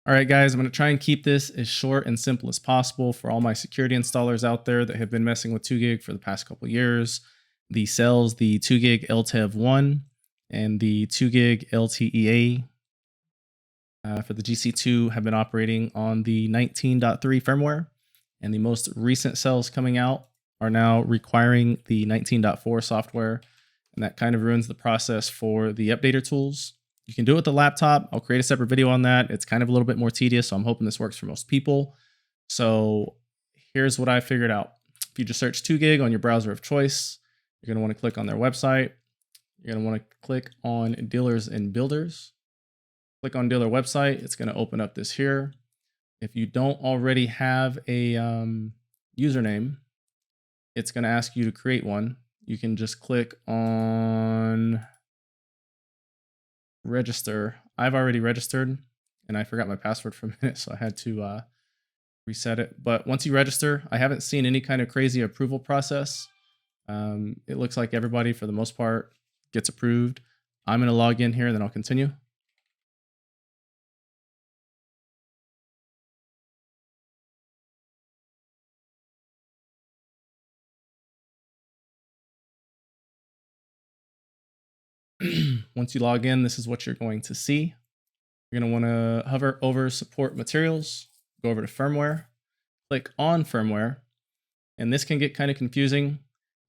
All right, guys, I'm going to try and keep this as short and simple as possible for all my security installers out there that have been messing with 2GIG for the past couple years. The cells, the 2GIG LTEV1 and the 2GIG LTEA for the GC2 have been operating on the 19.3 firmware, and the most recent cells coming out are now requiring the 19.4 software, and that kind of ruins the process for the updater tools. You can do it with the laptop. I'll create a separate video on that. It's kind of a little bit more tedious, so I'm hoping this works for most people. So here's what I figured out. If you just search 2GIG on your browser of choice, you're going to want to click on their website. You're going to want to click on dealers and builders. Click on dealer website. It's going to open up this here. If you don't already have a username, it's going to ask you to create one. You can just click on register. I've already registered and I forgot my password for a minute, so I had to reset it. But once you register, I haven't seen any kind of crazy approval process. It looks like everybody, for the most part, gets approved. I'm going to log in here and then I'll continue. Once you log in, this is what you're going to see. You're going to want to hover over support materials, go over to firmware, click on firmware, and this can get kind of confusing.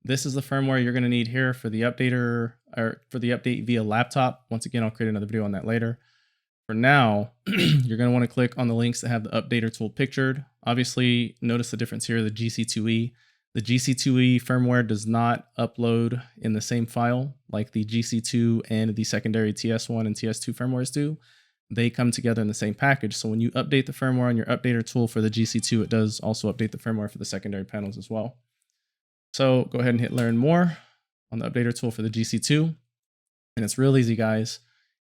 This is the firmware you're going to need here for the updater, or for the update via laptop. Once again, I'll create another video on that later. For now, you're going to want to click on the links that have the updater tool pictured. Obviously, notice the difference here, the GC2E. The GC2E firmware does not upload in the same file like the GC2 and the secondary TS1 and TS2 firmwares do. They come together in the same package. So when you update the firmware on your updater tool for the GC2, it does also update the firmware for the secondary panels as well. So go ahead and hit learn more on the updater tool for the GC2. And it's real easy, guys.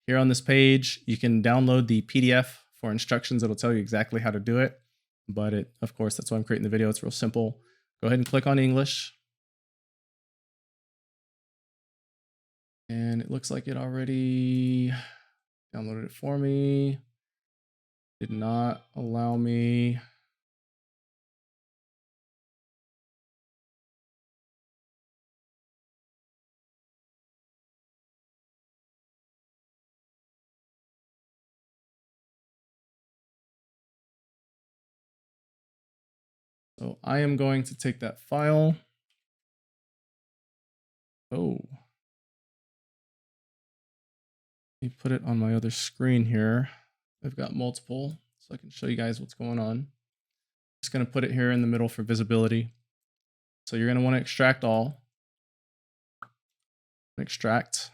Here on this page, you can download the PDF for instructions. It'll tell you exactly how to do it. But of course, that's why I'm creating the video. It's real simple. Go ahead and click on English. And it looks like it already downloaded it for me. Did not allow me. So I am going to take that file. Oh. Let me put it on my other screen here. I've got multiple, so I can show you guys what's going on. Just going to put it here in the middle for visibility. So you're going to want to extract all. Extract.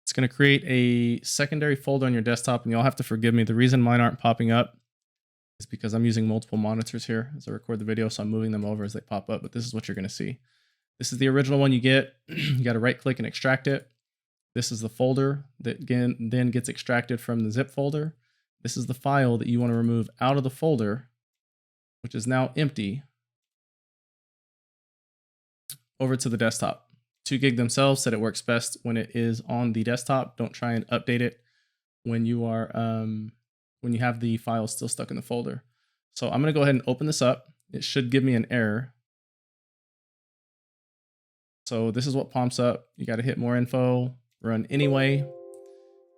It's going to create a secondary folder on your desktop, and you'll have to forgive me. The reason mine aren't popping up is because I'm using multiple monitors here as I record the video, so I'm moving them over as they pop up, but this is what you're going to see. This is the original one you get. You got to right click and extract it. This is the folder that then gets extracted from the zip folder. This is the file that you want to remove out of the folder, which is now empty, over to the desktop. 2GIG themselves said it works best when it is on the desktop. Don't try and update it when you are when you have the file still stuck in the folder. So I'm going to go ahead and open this up. It should give me an error. So this is what pops up. You got to hit more info, run anyway.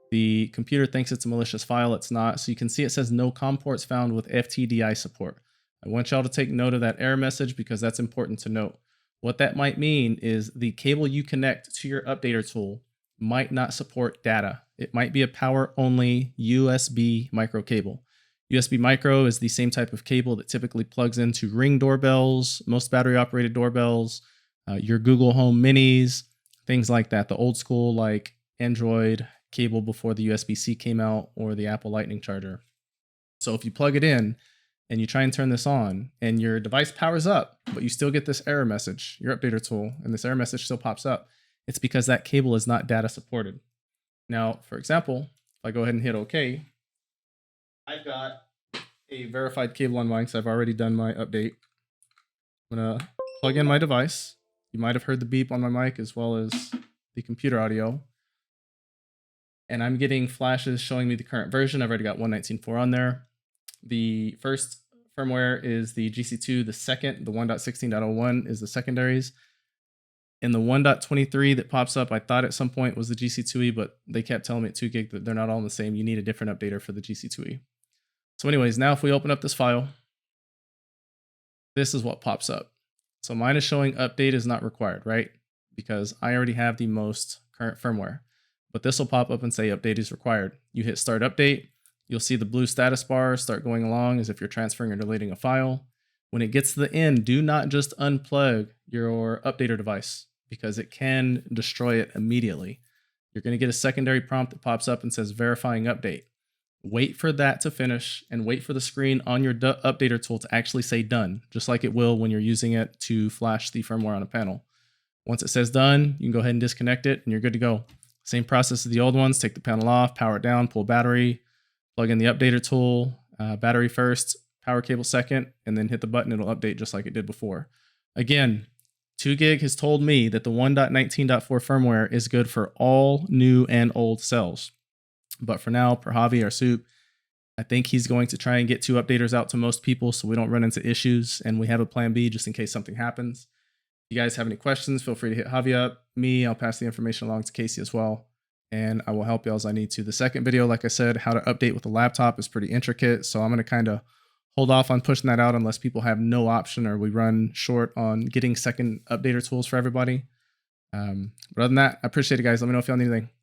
The computer thinks it's a malicious file. It's not. So you can see it says no COM ports found with FTDI support. I want y'all to take note of that error message because that's important to note. What that might mean is the cable you connect to your updater tool might not support data. It might be a power-only USB micro cable. USB micro is the same type of cable that typically plugs into Ring doorbells, most battery-operated doorbells, your Google Home Minis, things like that. The old school like Android cable before the USB-C came out, or the Apple Lightning charger. So if you plug it in and you try and turn this on and your device powers up, but you still get this error message, your updater tool, and this error message still pops up, it's because that cable is not data supported. Now, for example, if I go ahead and hit OK, I've got a verified cable on mine because I've already done my update. I'm going to plug in my device. You might have heard the beep on my mic as well as the computer audio. and I'm getting flashes showing me the current version. I've already got 1.19.4 on there. The first firmware is the GC2, the second, the 1.16.01 is the secondaries. In the 1.23 that pops up, I thought at some point was the GC2E, but they kept telling me at 2 gig that they're not all the same. You need a different updater for the GC2E. So anyways, now if we open up this file, this is what pops up. So mine is showing update is not required, right? Because I already have the most current firmware. But this will pop up and say update is required. You hit start update, you'll see the blue status bar start going along as if you're transferring or deleting a file. When it gets to the end, do not just unplug your updater device because it can destroy it immediately. You're going to get a secondary prompt that pops up and says verifying update. Wait for that to finish and wait for the screen on your updater tool to actually say done, just like it will when you're using it to flash the firmware on a panel. Once it says done, you can go ahead and disconnect it and you're good to go. Same process as the old ones. Take the panel off, power it down, pull battery, plug in the updater tool, battery first, power cable second, and then hit the button. It'll update just like it did before. Again, 2 gig has told me that the 1.19.4 firmware is good for all new and old cells. But for now, Prahavi, our soup, I think he's going to try and get 2 updaters out to most people so we don't run into issues and we have a plan B just in case something happens. If you guys have any questions, feel free to hit Javi up. I'll pass the information along to Casey as well, and I will help you as I need to. The second video, like I said, how to update with a laptop is pretty intricate, so I'm going to kind of hold off on pushing that out unless people have no option or we run short on getting second updater tools for everybody. But other than that, I appreciate it, guys. Let me know if y'all need anything.